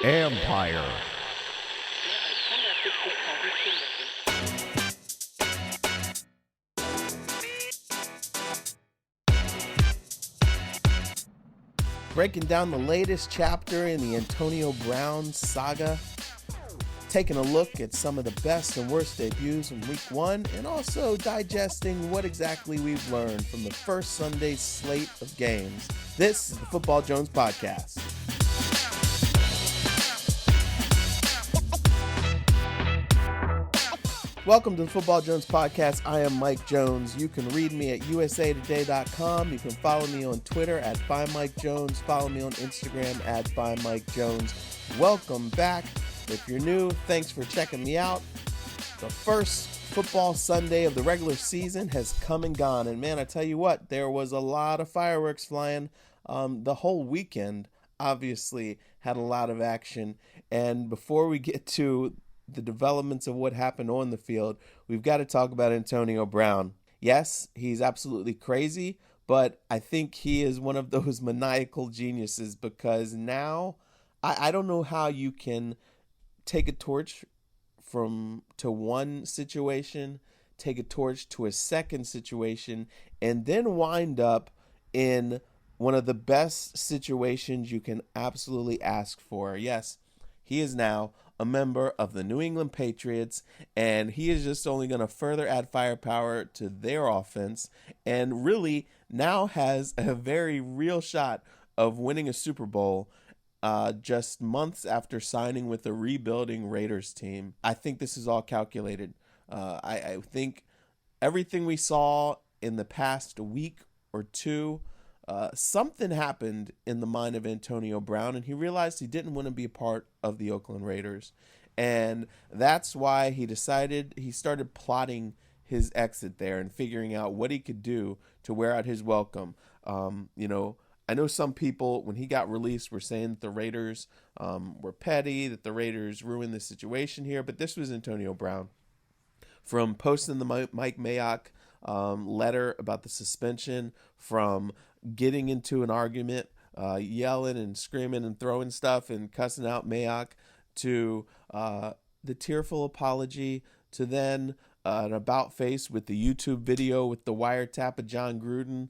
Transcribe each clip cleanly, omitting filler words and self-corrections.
Empire. Breaking down the latest chapter in the Antonio Brown saga, taking a look at some of the best and worst debuts in Week 1, and also digesting what exactly we've learned from the first Sunday slate of games. This is the Football Jones Podcast. Welcome to the Football Jones Podcast. I am Mike Jones. You can read me at usatoday.com. You can follow me on Twitter at @ByMikeJones. Follow me on Instagram at @ByMikeJones. Welcome back. If you're new, thanks for checking me out. The first football Sunday of the regular season has come and gone. And man, I tell you what, there was a lot of fireworks flying. The whole weekend obviously had a lot of action. And before we get to the developments of what happened on the field, we've got to talk about Antonio Brown. Yes, he's absolutely crazy, but I think he is one of those maniacal geniuses because now I don't know how you can take a torch to one situation, take a torch to a second situation, and then wind up in one of the best situations you can absolutely ask for. Yes, he is now a member of the New England Patriots, and he is just only going to further add firepower to their offense and really now has a very real shot of winning a Super Bowl just months after signing with the rebuilding Raiders team. I think this is all calculated. I think everything we saw in the past week or two, something happened in the mind of Antonio Brown, and he realized he didn't want to be a part of the Oakland Raiders. And that's why he started plotting his exit there and figuring out what he could do to wear out his welcome. I know some people, when he got released, were saying that the Raiders were petty, that the Raiders ruined the situation here, but this was Antonio Brown. From posting the Mike Mayock letter about the suspension, from getting into an argument, yelling and screaming and throwing stuff and cussing out Mayock, to the tearful apology, to then an about face with the YouTube video with the wiretap of John Gruden,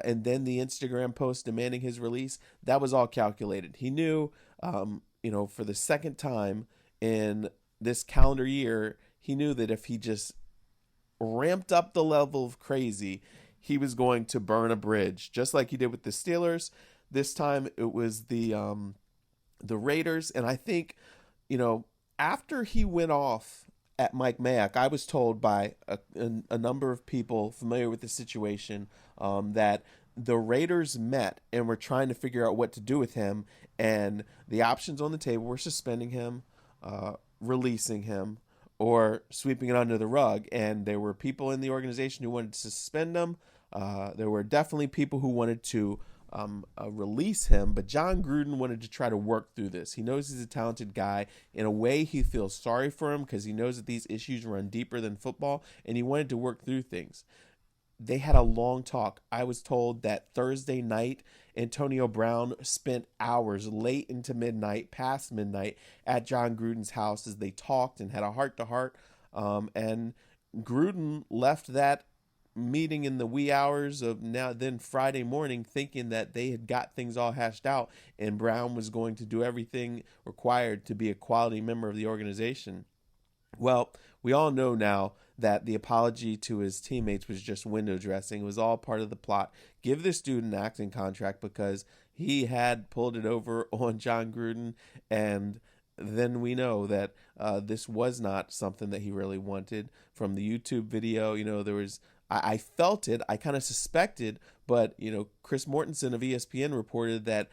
and then the Instagram post demanding his release. That was all calculated. He knew, for the second time in this calendar year, he knew that if he just ramped up the level of crazy, he was going to burn a bridge, just like he did with the Steelers. This time it was the Raiders. And I think, after he went off at Mike Mayock, I was told by a number of people familiar with the situation that the Raiders met and were trying to figure out what to do with him. And the options on the table were suspending him, releasing him, or sweeping it under the rug. And there were people in the organization who wanted to suspend him. There were definitely people who wanted to release him, but John Gruden wanted to try to work through this. He knows he's a talented guy. In a way, he feels sorry for him because he knows that these issues run deeper than football, and he wanted to work through things. They had a long talk. I was told that Thursday night, Antonio Brown spent hours late into midnight, past midnight, at John Gruden's house as they talked and had a heart-to-heart. And Gruden left that meeting in the wee hours of then Friday morning thinking that they had got things all hashed out and Brown was going to do everything required to be a quality member of the organization. Well, we all know now that the apology to his teammates was just window dressing. It was all part of the plot. Give this dude an acting contract because he had pulled it over on John Gruden, and then we know that this was not something that he really wanted. From the YouTube video, there was, I felt it, I kind of suspected, but, Chris Mortensen of ESPN reported that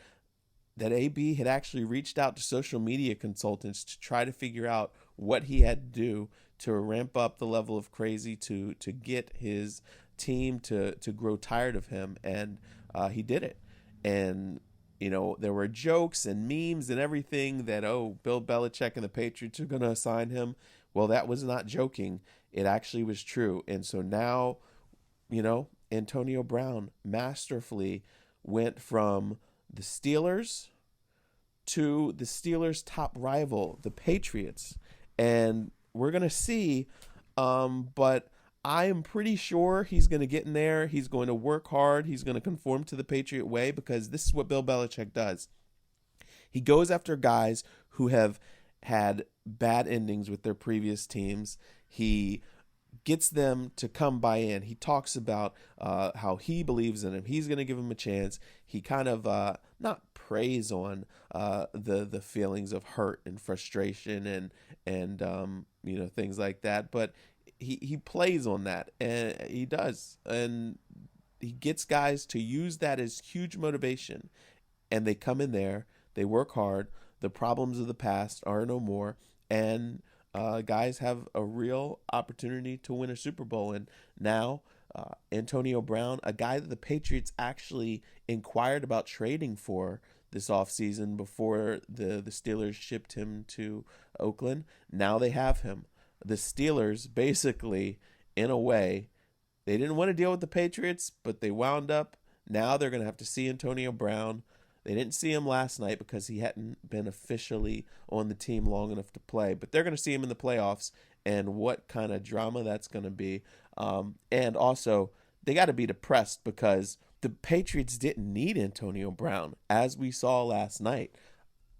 AB had actually reached out to social media consultants to try to figure out what he had to do to ramp up the level of crazy to get his team to grow tired of him. And he did it. And, there were jokes and memes and everything that, Bill Belichick and the Patriots are going to assign him. Well, that was not joking. It actually was true. And so now, Antonio Brown masterfully went from the Steelers to the Steelers' top rival, the Patriots. And we're going to see, but I am pretty sure he's going to get in there. He's going to work hard. He's going to conform to the Patriot way, because this is what Bill Belichick does. He goes after guys who have had bad endings with their previous teams. He gets them to come buy in. He talks about how he believes in him. He's going to give him a chance. He kind of not preys on the feelings of hurt and frustration and things like that, but he plays on that, and he does, and he gets guys to use that as huge motivation, and they come in there, they work hard, the problems of the past are no more, and guys have a real opportunity to win a Super Bowl. And now Antonio Brown, a guy that the Patriots actually inquired about trading for this offseason before the Steelers shipped him to Oakland, now they have him. The Steelers basically, in a way, they didn't want to deal with the Patriots, but they wound up. Now they're going to have to see Antonio Brown. They didn't see him last night because he hadn't been officially on the team long enough to play, but they're going to see him in the playoffs, and what kind of drama that's going to be. And also, they got to be depressed because the Patriots didn't need Antonio Brown, as we saw last night.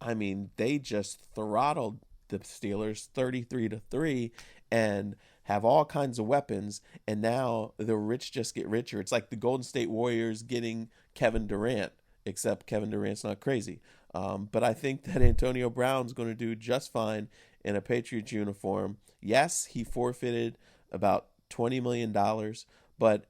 I mean, they just throttled the Steelers 33-3 and have all kinds of weapons, and now the rich just get richer. It's like the Golden State Warriors getting Kevin Durant, except Kevin Durant's not crazy. But I think that Antonio Brown's going to do just fine in a Patriots uniform. Yes, he forfeited about $20 million, but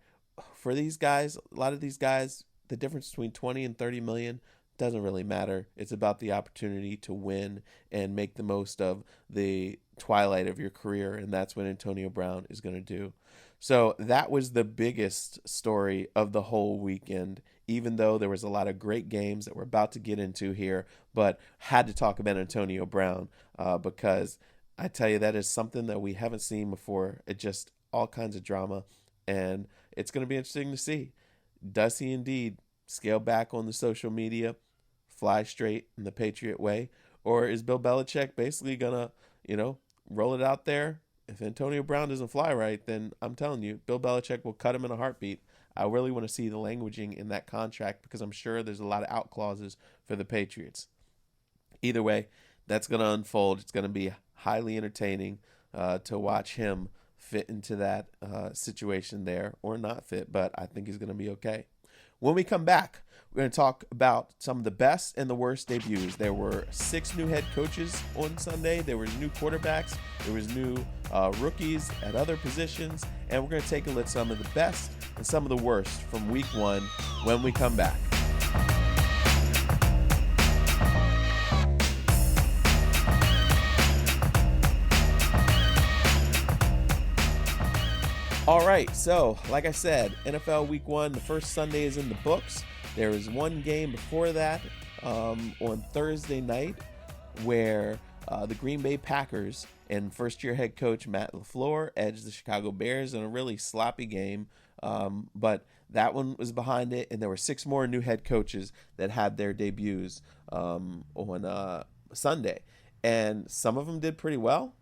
for these guys, a lot of these guys, the difference between 20 and 30 million doesn't really matter. It's about the opportunity to win and make the most of the twilight of your career, and that's what Antonio Brown is going to do. So that was the biggest story of the whole weekend, even though there was a lot of great games that we're about to get into here, but had to talk about Antonio Brown because I tell you, that is something that we haven't seen before. It just all kinds of drama, and it's going to be interesting to see. Does he indeed scale back on the social media, fly straight in the Patriot way, or is Bill Belichick basically going to, roll it out there? If Antonio Brown doesn't fly right, then I'm telling you, Bill Belichick will cut him in a heartbeat. I really want to see the languaging in that contract because I'm sure there's a lot of out clauses for the Patriots. Either way, that's going to unfold. It's going to be highly entertaining to watch him fit into that situation there, or not fit, but I think he's going to be okay. When we come back, we're going to talk about some of the best and the worst debuts. There were 6 new head coaches on Sunday. There were new quarterbacks. There was new rookies at other positions. And we're going to take a look at some of the best and some of the worst from week 1 when we come back. All right, so like I said, NFL Week 1, the first Sunday is in the books. There is one game before that on Thursday night where the Green Bay Packers and first-year head coach Matt LaFleur edged the Chicago Bears in a really sloppy game, but that one was behind it, and there were 6 more new head coaches that had their debuts on Sunday, and some of them did pretty well.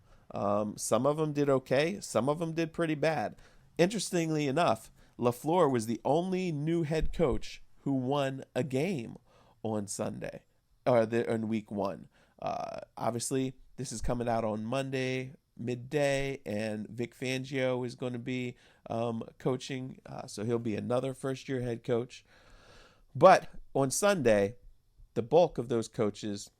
Some of them did okay. Some of them did pretty bad. Interestingly enough, LaFleur was the only new head coach who won a game on Sunday, or in week 1. Obviously, this is coming out on Monday midday, and Vic Fangio is going to be coaching, so he'll be another first-year head coach. But on Sunday, the bulk of those coaches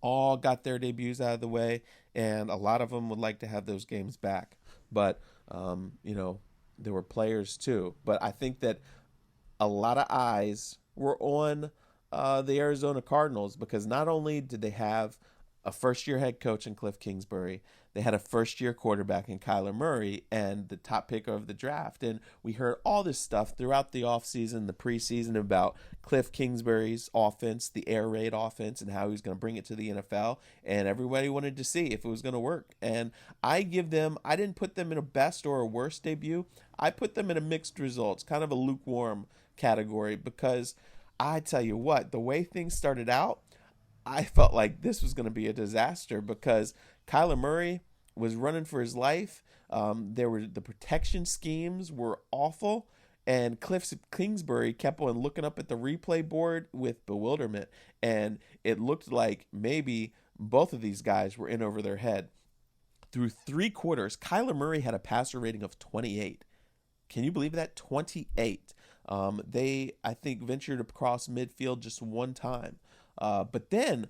all got their debuts out of the way, and a lot of them would like to have those games back. But, there were players too. But I think that a lot of eyes were on the Arizona Cardinals because not only did they have a first-year head coach in Cliff Kingsbury, they had a first-year quarterback in Kyler Murray and the top picker of the draft. And we heard all this stuff throughout the offseason, the preseason, about Cliff Kingsbury's offense, the air raid offense, and how he was going to bring it to the NFL. And everybody wanted to see if it was going to work. And I didn't put them in a best or a worst debut. I put them in a mixed results, kind of a lukewarm category, because I tell you what, the way things started out, I felt like this was going to be a disaster because Kyler Murray was running for his life. The protection schemes were awful, and Cliff Kingsbury kept on looking up at the replay board with bewilderment, and it looked like maybe both of these guys were in over their head. Through 3 quarters, Kyler Murray had a passer rating of 28. Can you believe that? 28. They, I think, ventured across midfield just one time. But then,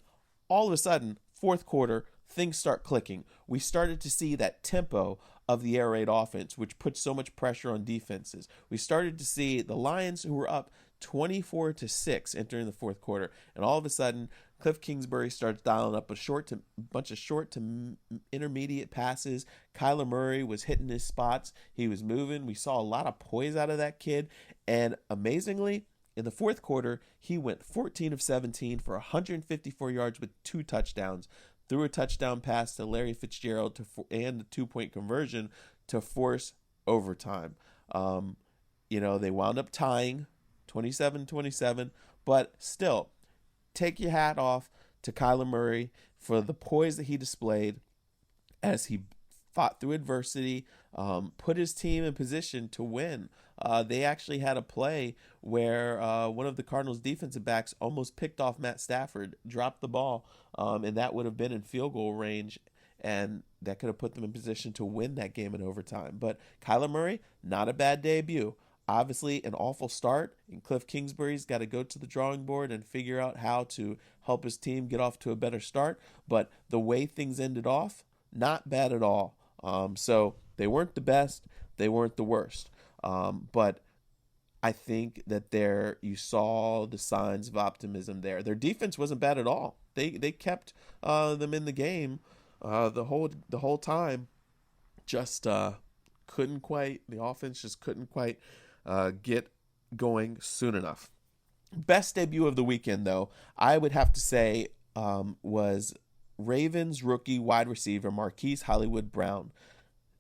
all of a sudden, fourth quarter, things start clicking. We started to see that tempo of the air raid offense, which put so much pressure on defenses. We started to see the Lions, who were up 24-6 entering the fourth quarter, and all of a sudden, Cliff Kingsbury starts dialing up a bunch of short to intermediate passes. Kyler Murray was hitting his spots. He was moving. We saw a lot of poise out of that kid, and amazingly, in the fourth quarter, he went 14 of 17 for 154 yards with 2 touchdowns. Threw a touchdown pass to Larry Fitzgerald and a 2-point conversion to force overtime. They wound up tying 27-27, but still, take your hat off to Kyler Murray for the poise that he displayed as he fought through adversity, put his team in position to win. They actually had a play where one of the Cardinals defensive backs almost picked off Matt Stafford, dropped the ball, and that would have been in field goal range, and that could have put them in position to win that game in overtime. But Kyler Murray, not a bad debut. Obviously, an awful start, and Cliff Kingsbury's got to go to the drawing board and figure out how to help his team get off to a better start. But the way things ended off, not bad at all. So they weren't the best, they weren't the worst. But I think that you saw the signs of optimism there. Their defense wasn't bad at all. They kept them in the game the whole time. Just couldn't quite. The offense just couldn't quite get going soon enough. Best debut of the weekend, though, I would have to say was Ravens rookie wide receiver Marquise Hollywood Brown.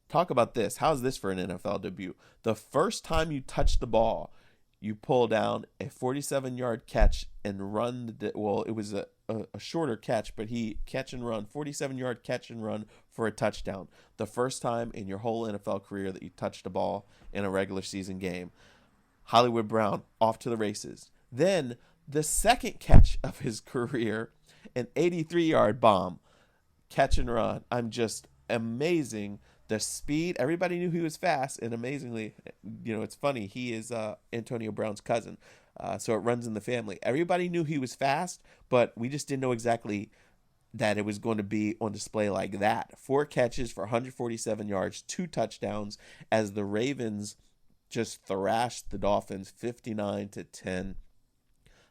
Talk about this. How's this for an NFL debut? The first time you touch the ball, you pull down a 47-yard catch and run. It was a shorter catch, but he catch and run, 47-yard catch and run for a touchdown. The first time in your whole NFL career that you touched a ball in a regular season game. Hollywood Brown off to the races. Then the second catch of his career, an 83-yard bomb, catch and run. I'm just amazing. The speed, everybody knew he was fast, and amazingly, it's funny, he is Antonio Brown's cousin, so it runs in the family. Everybody knew he was fast, but we just didn't know exactly that it was going to be on display like that. 4 catches for 147 yards, 2 touchdowns, as the Ravens just thrashed the Dolphins 59-10.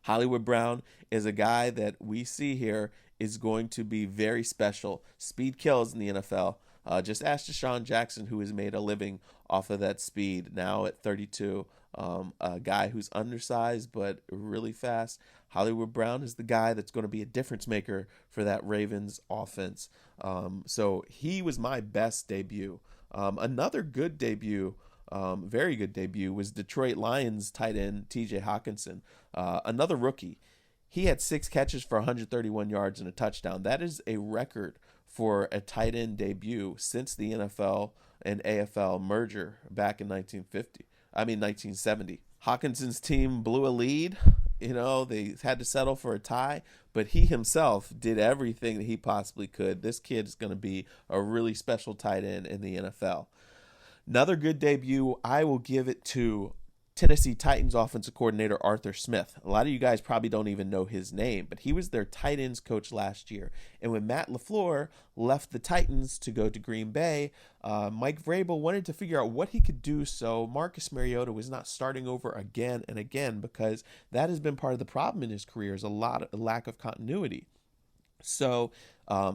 Hollywood Brown is a guy that we see here is going to be very special. Speed kills in the NFL. Just ask Deshaun Jackson, who has made a living off of that speed now at 32. A guy who's undersized but really fast. Hollywood Brown is the guy that's going to be a difference maker for that Ravens offense. So he was my best debut. Another good debut, very good debut, was Detroit Lions tight end TJ Hockenson. Another rookie. He had 6 catches for 131 yards and a touchdown. That is a record for a tight end debut since the NFL and AFL merger back in 1970. Hawkinson's team blew a lead. They had to settle for a tie, but he himself did everything that he possibly could. This kid is going to be a really special tight end in the NFL. Another good debut, I will give it to Tennessee Titans offensive coordinator Arthur Smith. A lot of you guys probably don't even know his name, but he was their tight ends coach last year. And when Matt LaFleur left the Titans to go to Green Bay, Mike Vrabel wanted to figure out what he could do so Marcus Mariota was not starting over again and again, because that has been part of the problem in his career, is a lack of continuity. So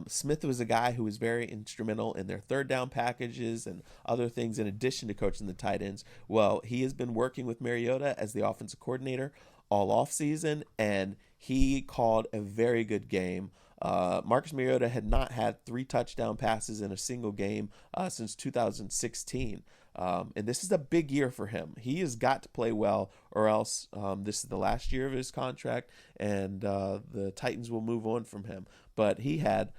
Smith was a guy who was very instrumental in their third down packages and other things in addition to coaching the tight ends. Well, he has been working with Mariota as the offensive coordinator all offseason, and he called a very good game. Marcus Mariota had not had 3 touchdown passes in a single game since 2016. And this is a big year for him. He has got to play well, or else this is the last year of his contract, and the Titans will move on from him. But he had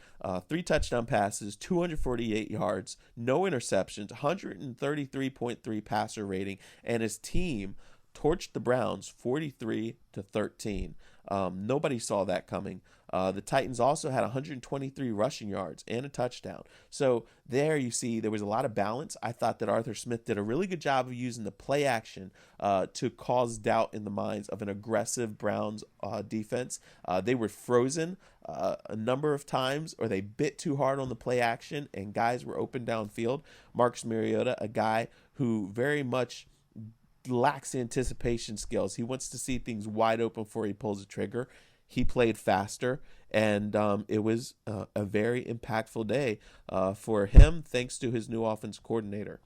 3 touchdown passes, 248 yards, no interceptions, 133.3 passer rating, and his team torched the Browns 43-13. Nobody saw that coming. The Titans also had 123 rushing yards and a touchdown. So there you see there was a lot of balance. I thought that Arthur Smith did a really good job of using the play action to cause doubt in the minds of an aggressive Browns defense. They were frozen a number of times, or they bit too hard on the play action, and guys were open downfield. Marcus Mariota, a guy who very much lacks anticipation skills. He wants to see things wide open before he pulls the trigger. He played faster, and it was a very impactful day for him, thanks to his new offense coordinator.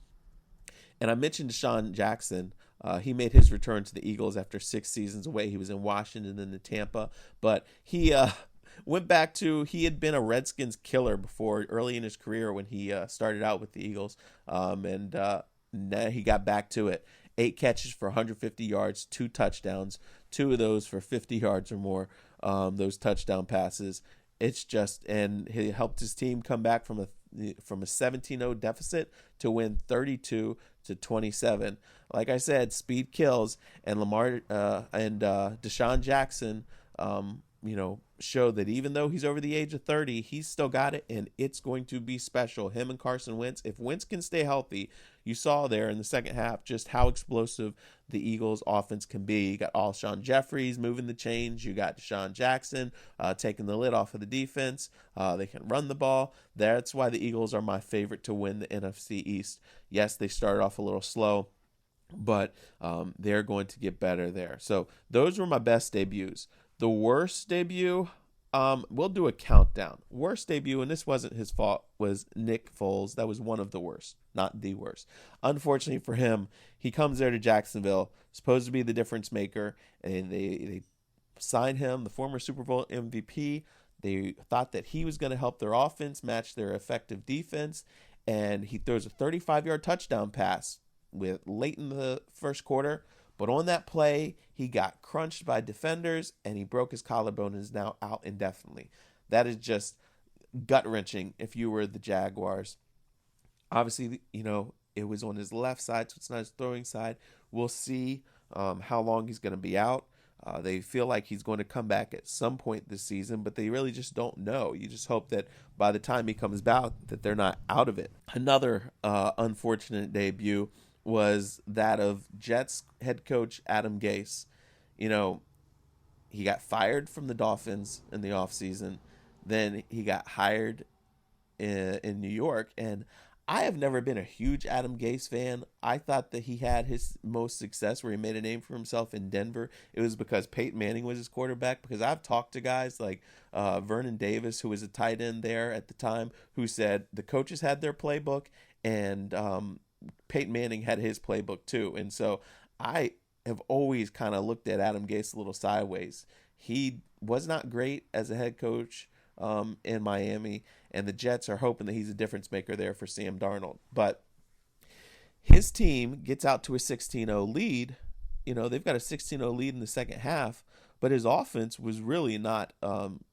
And I mentioned DeSean Jackson. He made his return to the Eagles after 6 seasons away. He was in Washington and in Tampa, but he went back to, he had been a Redskins killer before, early in his career when he started out with the Eagles, and now he got back to it. 8 catches for 150 yards, 2 touchdowns, 2 of those for 50 yards or more, those touchdown passes. It's just, and he helped his team come back from a 17-0 deficit to win 32-27. Like I said, speed kills, and DeSean Jackson, showed that even though he's over the age of 30, he's still got it, and it's going to be special. Him and Carson Wentz, if Wentz can stay healthy, you saw there in the second half just how explosive the Eagles offense can be. You got Alshon Jeffries moving the chains. You got DeSean Jackson taking the lid off of the defense. They can run the ball. That's why the Eagles are my favorite to win the NFC East. Yes, they started off a little slow, but they're going to get better there. So those were my best debuts. The worst debut, we'll do a countdown. Worst debut, and this wasn't his fault, was Nick Foles. That was one of the worst, not the worst. Unfortunately for him, he comes there to Jacksonville, supposed to be the difference maker, and they signed him, the former Super Bowl MVP. They thought that he was going to help their offense match their effective defense, and he throws a 35-yard touchdown pass late in the first quarter. But on that play, he got crunched by defenders, and he broke his collarbone and is now out indefinitely. That is just gut-wrenching if you were the Jaguars. Obviously, it was on his left side, so it's not his throwing side. We'll see how long he's going to be out. They feel like he's going to come back at some point this season, but they really just don't know. You just hope that by the time he comes back, that they're not out of it. Another unfortunate debut was that of Jets head coach Adam Gase. He got fired from the Dolphins in the offseason. Then he got hired in New York. And I have never been a huge Adam Gase fan. I thought that he had his most success where he made a name for himself in Denver. It was because Peyton Manning was his quarterback. Because I've talked to guys like Vernon Davis, who was a tight end there at the time, who said the coaches had their playbook, and Peyton Manning had his playbook too. And so I have always kind of looked at Adam Gase a little sideways. He was not great as a head coach in Miami, and the Jets are hoping that he's a difference maker there for Sam Darnold. But his team gets out to a 16-0 lead. They've got a 16-0 lead in the second half, but his offense was really not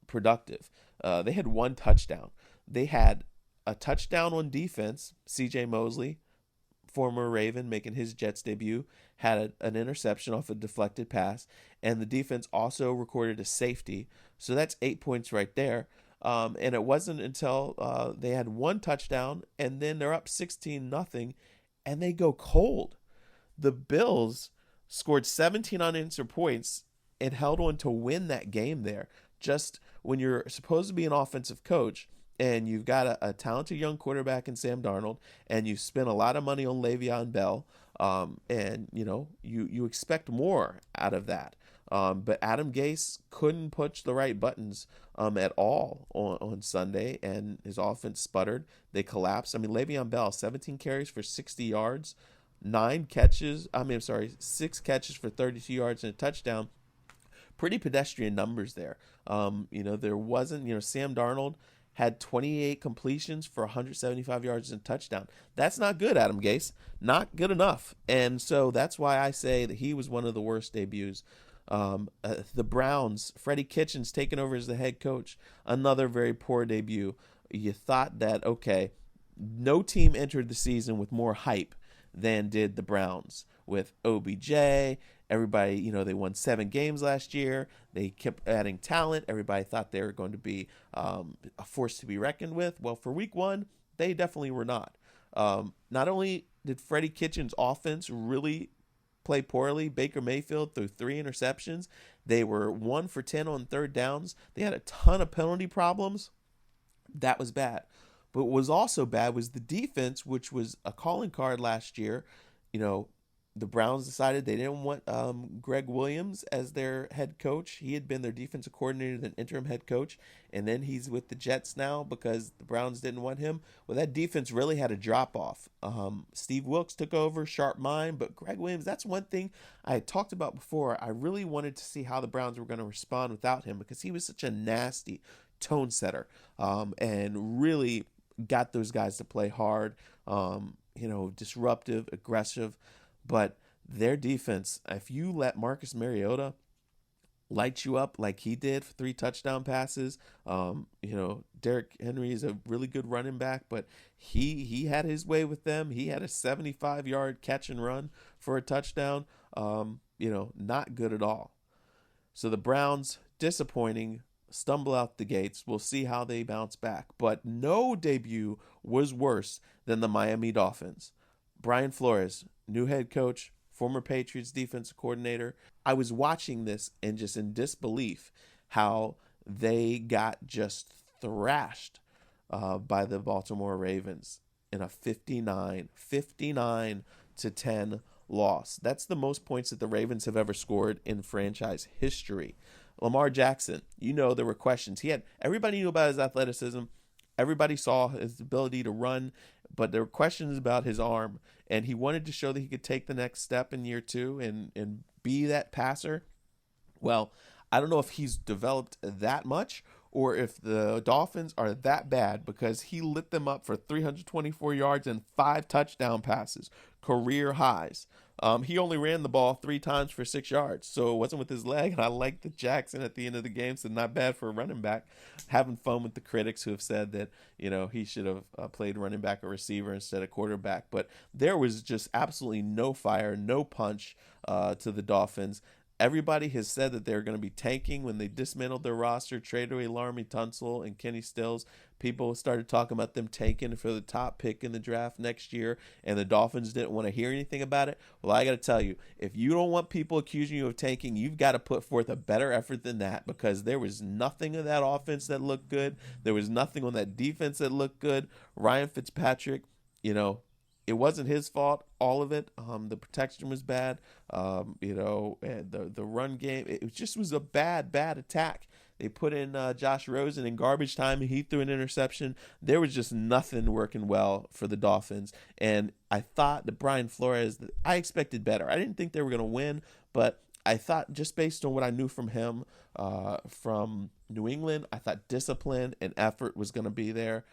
productive. They had 1 touchdown. They had a touchdown on defense. C.J. Mosley, former Raven, making his Jets debut, had an interception off a deflected pass, and the defense also recorded a safety. So that's 8 points right there. And it wasn't until they had 1 touchdown, and then they're up 16-0, and they go cold. The Bills scored 17 unanswered points and held on to win that game there. Just when you're supposed to be an offensive coach, and you've got a talented young quarterback in Sam Darnold, and you spent a lot of money on Le'Veon Bell, and you expect more out of that. But Adam Gase couldn't push the right buttons at all on Sunday, and his offense sputtered. They collapsed. Le'Veon Bell, 17 carries for 60 yards, 6 catches for 32 yards and a touchdown. Pretty pedestrian numbers there. There wasn't, Sam Darnold had 28 completions for 175 yards and a touchdown. That's not good, Adam Gase. Not good enough. And so that's why I say that he was one of the worst debuts. The Browns, Freddie Kitchens taking over as the head coach, another very poor debut. You thought that, okay, no team entered the season with more hype than did the Browns with OBJ. Everybody, they won 7 games last year. They kept adding talent. Everybody thought they were going to be a force to be reckoned with. Well, for week 1, they definitely were not. Not only did Freddie Kitchens' offense really play poorly, Baker Mayfield threw 3 interceptions. They were 1 for 10 on third downs. They had a ton of penalty problems. That was bad. But what was also bad was the defense, which was a calling card last year. The Browns decided they didn't want Greg Williams as their head coach. He had been their defensive coordinator, then interim head coach, and then he's with the Jets now because the Browns didn't want him. Well, that defense really had a drop-off. Steve Wilks took over, sharp mind, but Greg Williams, that's one thing I had talked about before. I really wanted to see how the Browns were going to respond without him because he was such a nasty tone setter and really got those guys to play hard, disruptive, aggressive. But their defense, if you let Marcus Mariota light you up like he did for 3 touchdown passes, Derrick Henry is a really good running back, but he had his way with them. He had a 75-yard catch and run for a touchdown. Not good at all. So the Browns, disappointing, stumble out the gates. We'll see how they bounce back. But no debut was worse than the Miami Dolphins. Brian Flores, new head coach, former Patriots defensive coordinator. I was watching this and just in disbelief how they got just thrashed by the Baltimore Ravens in a 59-10 loss. That's the most points that the Ravens have ever scored in franchise history. Lamar Jackson, there were questions. Everybody knew about his athleticism. Everybody saw his ability to run, but there were questions about his arm, and he wanted to show that he could take the next step in year 2 and be that passer. Well, I don't know if he's developed that much or if the Dolphins are that bad because he lit them up for 324 yards and 5 touchdown passes, career highs. He only ran the ball 3 times for 6 yards, so it wasn't with his leg. And I like that Jackson at the end of the game said not bad for a running back, having fun with the critics who have said that, he should have played running back or receiver instead of quarterback. But there was just absolutely no fire, no punch to the Dolphins. Everybody has said that they're going to be tanking when they dismantled their roster, traded away Laremy Tunsil and Kenny Stills. People started talking about them tanking for the top pick in the draft next year, and the Dolphins didn't want to hear anything about it. Well, I got to tell you, if you don't want people accusing you of tanking, you've got to put forth a better effort than that because there was nothing in that offense that looked good. There was nothing on that defense that looked good. Ryan Fitzpatrick, it wasn't his fault, all of it. The protection was bad, and the run game. It just was a bad attack. They put in Josh Rosen in garbage time, and he threw an interception. There was just nothing working well for the Dolphins. And I thought that Brian Flores, I expected better. I didn't think they were going to win, but I thought just based on what I knew from him from New England, I thought discipline and effort was going to be there.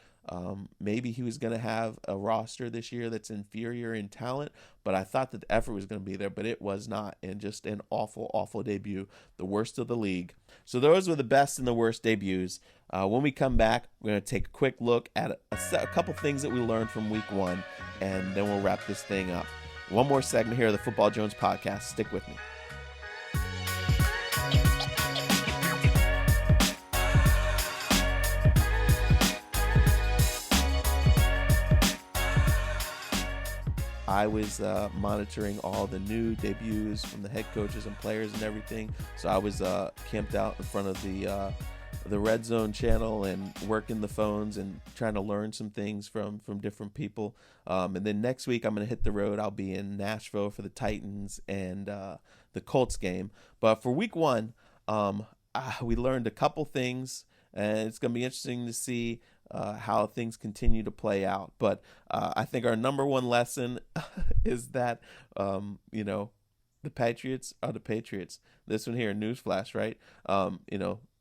Maybe he was going to have a roster this year that's inferior in talent, but I thought that the effort was going to be there, but it was not. And just an awful debut, the worst of the league. So those were the best and the worst debuts. When we come back, we're going to take a quick look at a couple things that we learned from week 1, and then we'll wrap this thing up. One more segment here of the Football Jones podcast. Stick with me. I was monitoring all the new debuts from the head coaches and players and everything. So I was camped out in front of the Red Zone channel and working the phones and trying to learn some things from different people. And then next week I'm going to hit the road. I'll be in Nashville for the Titans and the Colts game. But for week 1, we learned a couple things, and it's going to be interesting to see how things continue to play out. But I think our number one lesson is that, the Patriots are the Patriots. This one here, newsflash, right?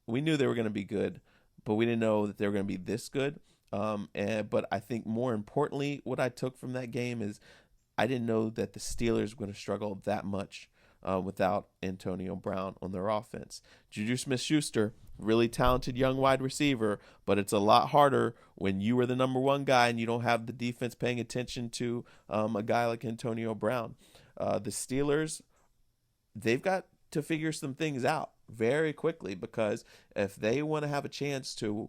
We knew they were going to be good, but we didn't know that they were going to be this good. But I think more importantly, what I took from that game is I didn't know that the Steelers were going to struggle that much without Antonio Brown on their offense. Juju Smith-Schuster, really talented young wide receiver, but it's a lot harder when you are the number one guy and you don't have the defense paying attention to a guy like Antonio Brown. The Steelers, they've got to figure some things out very quickly, because if they want to have a chance to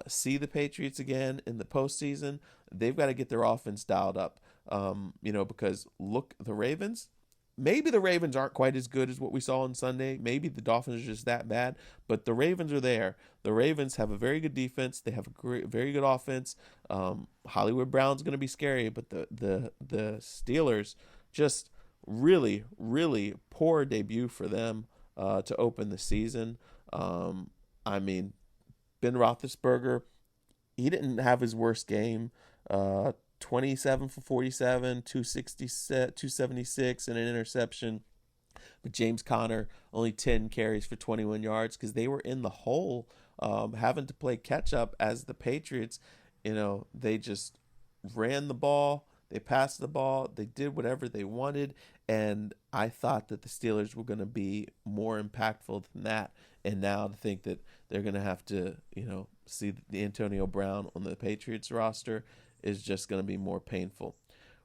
see the Patriots again in the postseason, they've got to get their offense dialed up. Because look, the Ravens, maybe the Ravens aren't quite as good as what we saw on Sunday. Maybe the Dolphins are just that bad, but the Ravens are there. The Ravens have a very good defense. They have a very good offense. Hollywood Brown's going to be scary, but the Steelers, just really, really poor debut for them to open the season. Ben Roethlisberger, he didn't have his worst game. 27 for 47, 276, and an interception. But James Conner, only 10 carries for 21 yards, because they were in the hole, having to play catch up as the Patriots. They just ran the ball, they passed the ball, they did whatever they wanted, and I thought that the Steelers were going to be more impactful than that. And now to think that they're going to have to, see the Antonio Brown on the Patriots roster is just going to be more painful.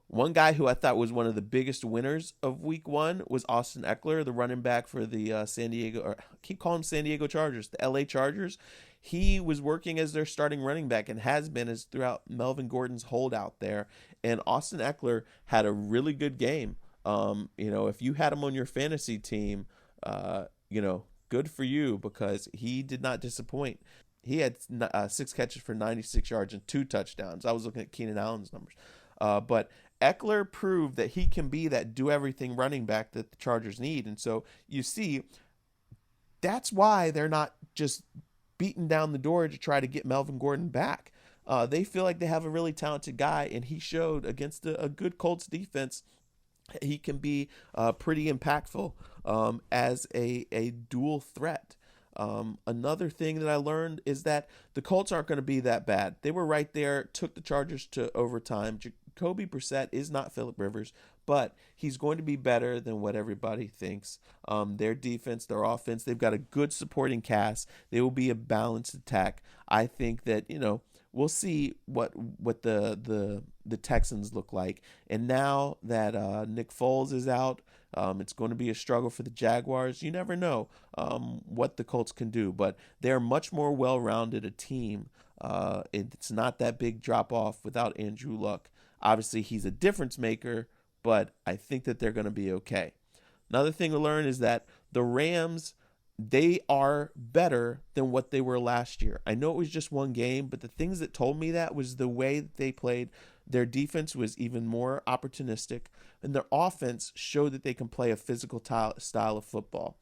One guy who I thought was one of the biggest winners of Week 1 was Austin Ekeler, the running back for the San Diego Chargers, the LA Chargers. He was working as their starting running back and has been as throughout Melvin Gordon's holdout there. And Austin Ekeler had a really good game. If you had him on your fantasy team, good for you, because he did not disappoint. He had 6 catches for 96 yards and 2 touchdowns. I was looking at Keenan Allen's numbers. But Ekeler proved that he can be that do-everything running back that the Chargers need. And so you see, that's why they're not just beating down the door to try to get Melvin Gordon back. They feel like they have a really talented guy, and he showed against a good Colts defense he can be pretty impactful as a dual threat. Another thing that I learned is that the Colts aren't going to be that bad. They were right there, took the Chargers to overtime. Jacoby Brissett is not Phillip Rivers, but he's going to be better than what everybody thinks. Their defense, their offense, they've got a good supporting cast. They will be a balanced attack. I think that, we'll see what the Texans look like. And now that Nick Foles is out, it's going to be a struggle for the Jaguars. You never know what the Colts can do, but they're much more well-rounded a team. It's not that big drop-off without Andrew Luck. Obviously, he's a difference maker, but I think that they're going to be okay. Another thing to learn is that the Rams, they are better than what they were last year. I know it was just one game, but the things that told me that was the way that they played. Their defense was even more opportunistic, and their offense showed that they can play a physical style of football.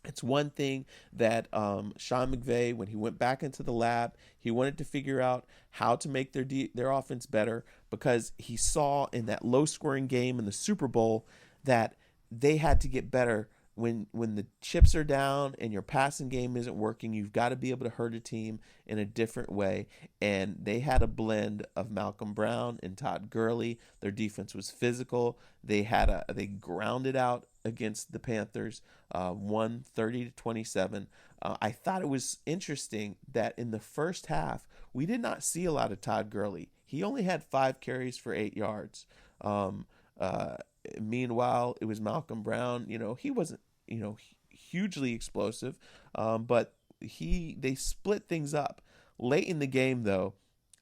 It's one thing that Sean McVay, when he went back into the lab, he wanted to figure out how to make their offense better, because he saw in that low-scoring game in the Super Bowl that they had to get better. When the chips are down and your passing game isn't working, you've got to be able to hurt a team in a different way. And they had a blend of Malcolm Brown and Todd Gurley. Their defense was physical. They grounded out against the Panthers, won 30-27. I thought it was interesting that in the first half, we did not see a lot of Todd Gurley. He only had 5 carries for 8 yards. Meanwhile, it was Malcolm Brown. He wasn't, hugely explosive, but they split things up. Late in the game, though,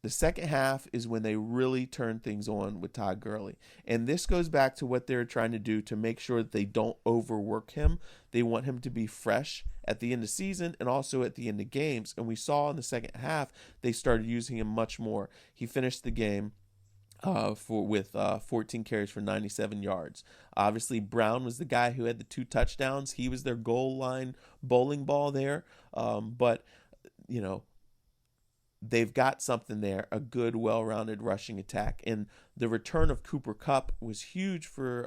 the second half is when they really turn things on with Todd Gurley. And this goes back to what they're trying to do to make sure that they don't overwork him. They want him to be fresh at the end of season and also at the end of games. And we saw in the second half, they started using him much more. He finished the game with 14 carries for 97 yards. Obviously, Brown was the guy who had the 2 touchdowns. He was their goal line bowling ball there. But they've got something there, a good, well-rounded rushing attack. And the return of Cooper Kupp was huge for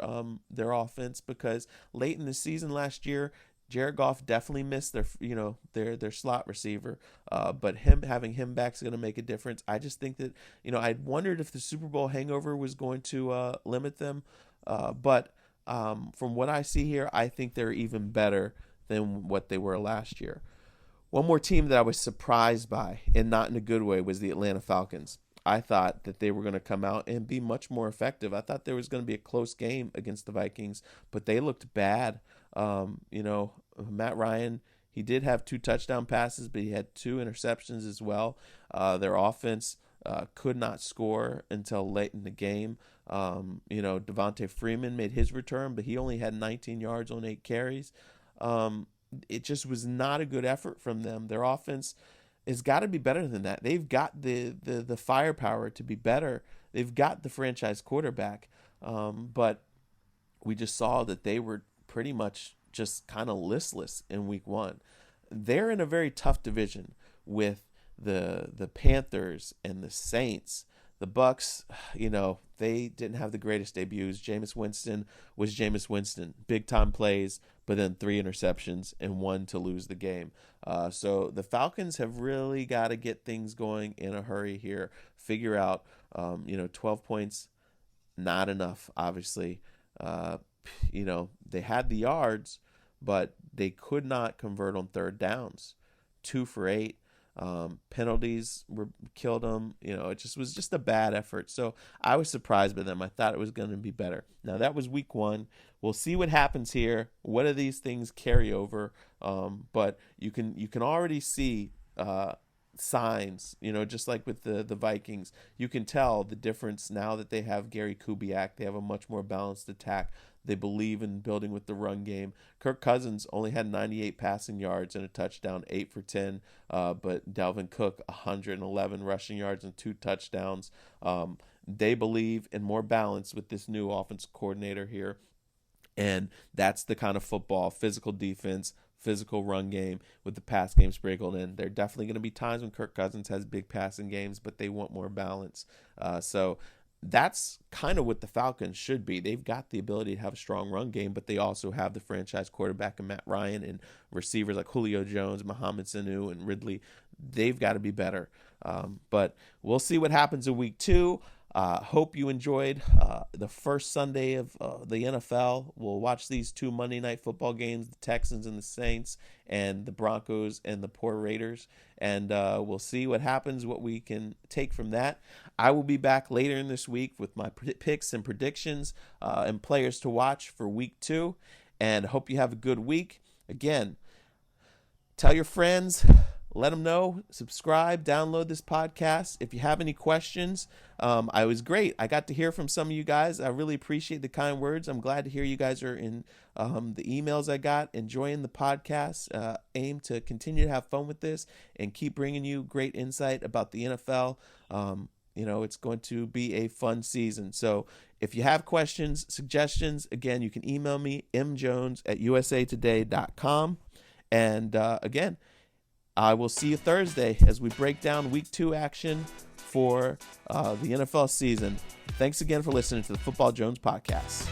their offense, because late in the season last year, Jared Goff definitely missed their slot receiver, but having him back is going to make a difference. I just think that I wondered if the Super Bowl hangover was going to limit them, but from what I see here, I think they're even better than what they were last year. One more team that I was surprised by, and not in a good way, was the Atlanta Falcons. I thought that they were going to come out and be much more effective. I thought there was going to be a close game against the Vikings, but they looked bad. Matt Ryan, he did have 2 touchdown passes, but he had 2 interceptions as well. Their offense could not score until late in the game. Devontae Freeman made his return, but he only had 19 yards on 8 carries. It just was not a good effort from them. Their offense has got to be better than that. They've got the firepower to be better. They've got the franchise quarterback, but we just saw that they were pretty much just kind of listless in week 1. They're in a very tough division with the Panthers and the Saints. The Bucks, they didn't have the greatest debuts. Jameis Winston was Jameis Winston. Big time plays, but then 3 interceptions and 1 to lose the game. So the Falcons have really got to get things going in a hurry here. Figure out, 12 points, not enough, obviously. They had the yards, but they could not convert on third downs. 2 for 8. Penalties killed them. It was just a bad effort. So I was surprised by them. I thought it was going to be better. Now that was week 1. We'll see what happens here. What do these things carry over? But you can already see signs, just like with the Vikings. You can tell the difference now that they have Gary Kubiak. They have a much more balanced attack. They believe in building with the run game. Kirk Cousins only had 98 passing yards and a touchdown, 8 for 10. But Dalvin Cook, 111 rushing yards and 2 touchdowns. They believe in more balance with this new offensive coordinator here. And that's the kind of football, physical defense, physical run game with the pass game sprinkled in. There are definitely going to be times when Kirk Cousins has big passing games, but they want more balance. So that's kind of what the Falcons should be. They've got the ability to have a strong run game, but they also have the franchise quarterback in Matt Ryan and receivers like Julio Jones, Mohamed Sanu, and Ridley. They've got to be better. But we'll see what happens in week 2. Hope you enjoyed the first Sunday of the NFL. We'll watch these 2 Monday Night Football games, the Texans and the Saints, and the Broncos and the poor Raiders. And we'll see what happens, what we can take from that. I will be back later in this week with my picks and predictions and players to watch for week 2. And hope you have a good week. Again, tell your friends. Let them know, subscribe, download this podcast. If you have any questions, I was great. I got to hear from some of you guys. I really appreciate the kind words. I'm glad to hear you guys are in the emails I got, enjoying the podcast. Aim to continue to have fun with this and keep bringing you great insight about the NFL. It's going to be a fun season. So if you have questions, suggestions, again, you can email me, mjones@usatoday.com. And again, I will see you Thursday as we break down week 2 action for the NFL season. Thanks again for listening to the Football Jones podcast.